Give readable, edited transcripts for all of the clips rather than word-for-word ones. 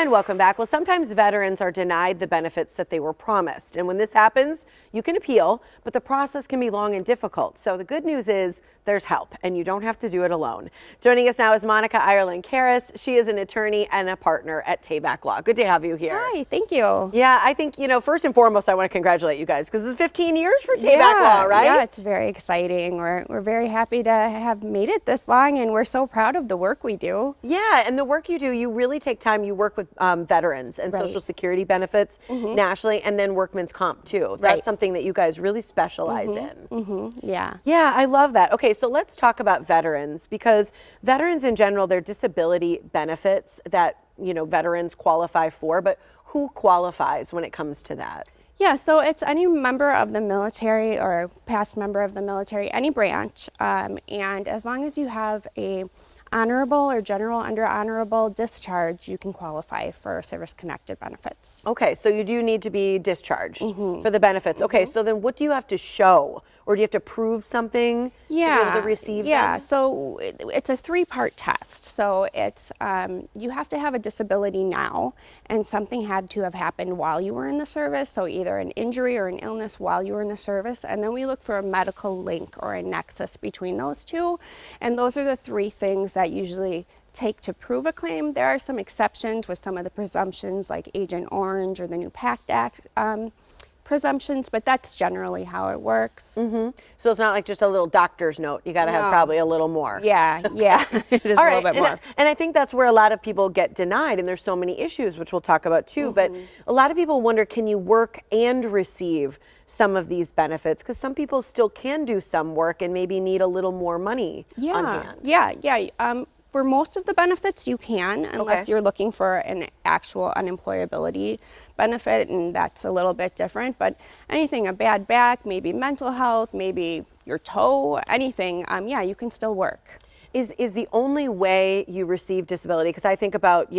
And welcome back. Well, sometimes veterans are denied the benefits that they were promised. And when this happens, you can appeal, but the process can be long and difficult. So the good news is there's help, and you don't have to do it alone. Joining us now is Monica Irelan Karras. She is an attorney and a partner at Tabak Law. Good to have you here. Hi, thank you. Yeah, I think, first and foremost, I want to congratulate you guys because it's 15 years for Tabak Law, right? Yeah, it's very exciting. We're very happy to have made it this long, and we're so proud of the work we do. Yeah, and the work you do, you really take time. You work with veterans and Social Security benefits nationally, and then workman's comp too. That's something that you guys really specialize in. Yeah. Yeah, I love that. Okay, so let's talk about veterans, because veterans in general, their disability benefits that, veterans qualify for, but who qualifies when it comes to that? Yeah, so it's any member of the military or past member of the military, any branch, and as long as you have a honorable or general under honorable discharge, you can qualify for service-connected benefits. Okay, so you do need to be discharged for the benefits. Okay, so then what do you have to show? Or do you have to prove something to be able to receive them? So it's a three-part test. So it's you have to have a disability now, and something had to have happened while you were in the service, so either an injury or an illness while you were in the service, and then we look for a medical link or a nexus between those two, and those are the three things that usually take to prove a claim. There are some exceptions with some of the presumptions like Agent Orange or the new PACT Act presumptions, but that's generally how it works. So it's not like just a little doctor's note. You got to have probably a little more. Yeah, it is a little bit more. And I think that's where a lot of people get denied, and there's so many issues, which we'll talk about too, but a lot of people wonder, can you work and receive some of these benefits? Because some people still can do some work and maybe need a little more money on hand. Yeah. For most of the benefits, you can, unless you're looking for an actual unemployability benefit, and that's a little bit different. But anything, a bad back, maybe mental health, maybe your toe, anything, you can still work. Is the only way you receive disability, because I think about,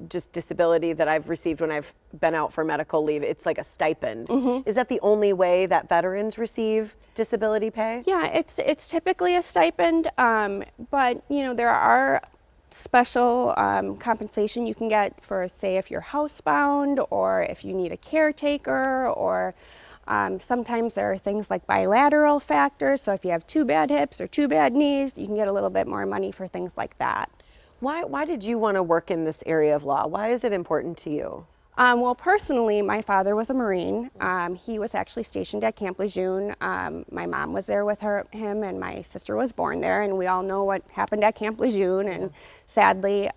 just disability that I've received when I've been out for medical leave, it's like a stipend. Is that the only way that veterans receive disability pay? Yeah, it's typically a stipend, but there are special compensation you can get for, say, if you're housebound or if you need a caretaker, or sometimes there are things like bilateral factors. So if you have two bad hips or two bad knees, you can get a little bit more money for things like that. Why did you want to work in this area of law? Why is it important to you? Well, personally, my father was a Marine. He was actually stationed at Camp Lejeune. My mom was there with him, and my sister was born there, and we all know what happened at Camp Lejeune, and sadly,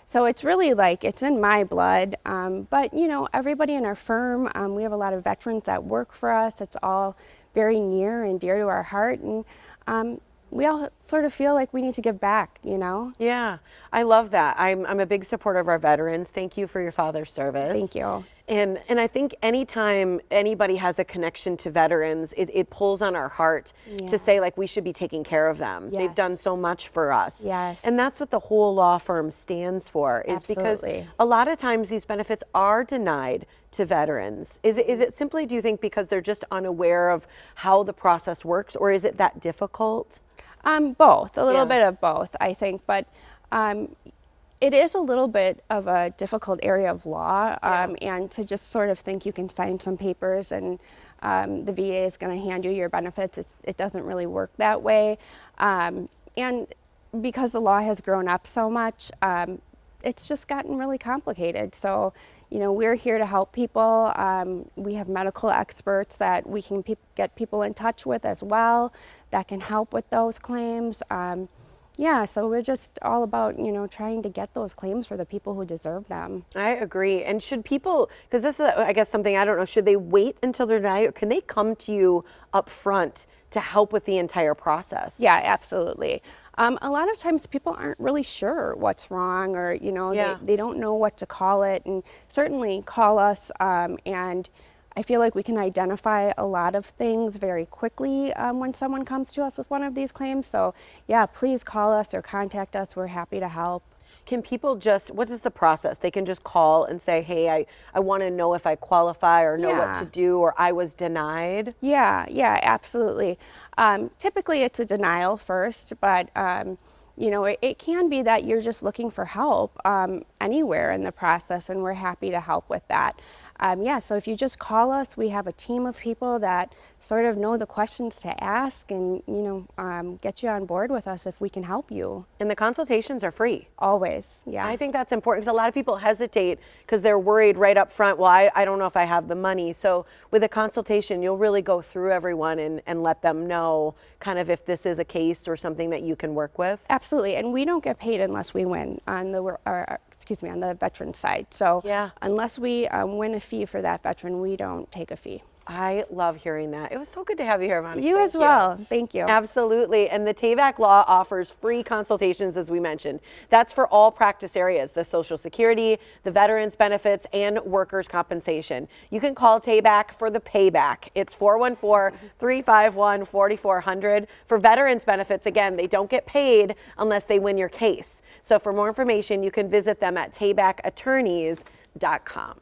so it's really like, it's in my blood, but everybody in our firm, we have a lot of veterans that work for us. It's all very near and dear to our heart, and we all sort of feel like we need to give back, Yeah, I love that. I'm a big supporter of our veterans. Thank you for your father's service. Thank you. And I think anytime anybody has a connection to veterans, it pulls on our heart to say, like, we should be taking care of them. Yes. They've done so much for us. Yes. And that's what the whole law firm stands for, is because a lot of times these benefits are denied to veterans. Is it simply, do you think, because they're just unaware of how the process works, or is it that difficult? Both, a little bit of both, I think, but it is a little bit of a difficult area of law, and to just sort of think you can sign some papers and the VA is going to hand you your benefits, it doesn't really work that way. And because the law has grown up so much, it's just gotten really complicated. So, we're here to help people. We have medical experts that we can get people in touch with as well that can help with those claims. So we're just all about, trying to get those claims for the people who deserve them. I agree. And should people, because this is, I guess, something I don't know, should they wait until they're denied, or can they come to you up front to help with the entire process? Yeah, absolutely. A lot of times people aren't really sure what's wrong, or, they don't know what to call it, and certainly call us, and I feel like we can identify a lot of things very quickly when someone comes to us with one of these claims. So yeah, please call us or contact us. We're happy to help. Can people just, what is the process? They can just call and say, hey, I want to know if I qualify, or know what to do, or I was denied? Yeah, absolutely. Typically it's a denial first, but you know, it can be that you're just looking for help anywhere in the process, and we're happy to help with that. Yeah, so if you just call us, we have a team of people that sort of know the questions to ask and, you know, get you on board with us if we can help you. And the consultations are free. Always, yeah. I think that's important because a lot of people hesitate because they're worried right up front, well, I don't know if I have the money. So with a consultation, you'll really go through everyone and let them know kind of if this is a case or something that you can work with. Absolutely, and we don't get paid unless we win on the on the veteran side. So yeah, unless we win a fee for that veteran, we don't take a fee. I love hearing that. It was so good to have you here, Monica. You as well. Thank you. Absolutely. And the Tabak Law offers free consultations, as we mentioned. That's for all practice areas, the Social Security, the veterans benefits, and workers' compensation. You can call Tabak for the payback. It's 414-351-4400. For veterans benefits, again, they don't get paid unless they win your case. So for more information, you can visit them at tabakattorneys.com.